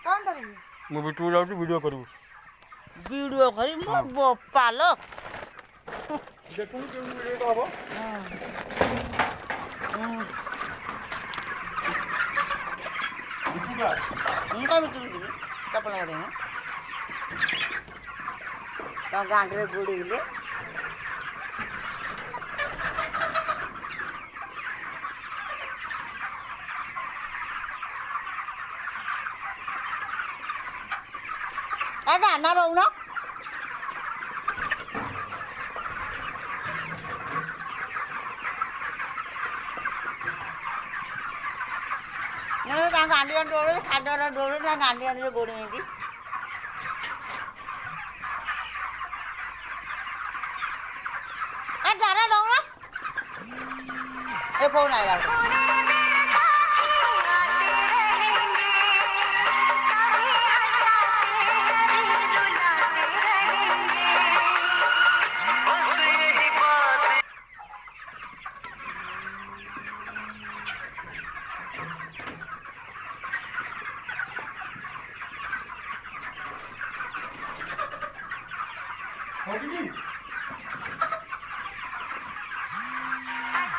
कौन धरिए ମୁଁ ବିଟୁ ଯାଉଛି ଭିଡ଼ିଓ କରିବୁ वीडियो करी मो बोपाल ଦେଖୁନୁ କେମିତି ଭିଡ଼ିଓ ହବ ବିଟୁଟା उनका भी तुम कपड़ा ओढ़े हैं तो गांडरे गुड़ीले अरे ना रोना मैं गांडिया डोरे खाडरा डोरे ना गांडिया ने गोड़ी में दी ए जाना रोना ए फोन आया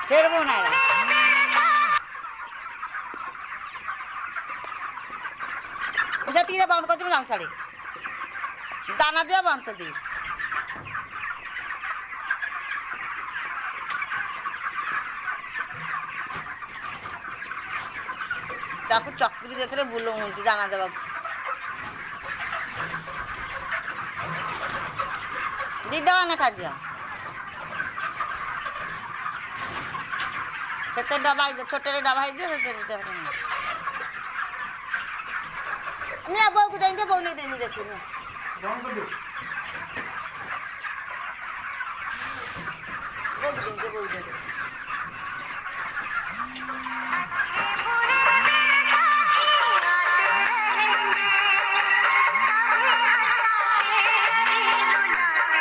फिर फोन आया उसे तीरे बंद कर दूँ गामछाड़ी दाना दिया बंद कर दी ताकू चक्री देख रहे बुलो मुझे दाना देवा दीदा वाला खा दिया छोटे डबाई दे छोटे डबाई दे नहीं अब को देंगे बहु नहीं देनी देखो बंद कर दे बहु देंगे बहु देंगे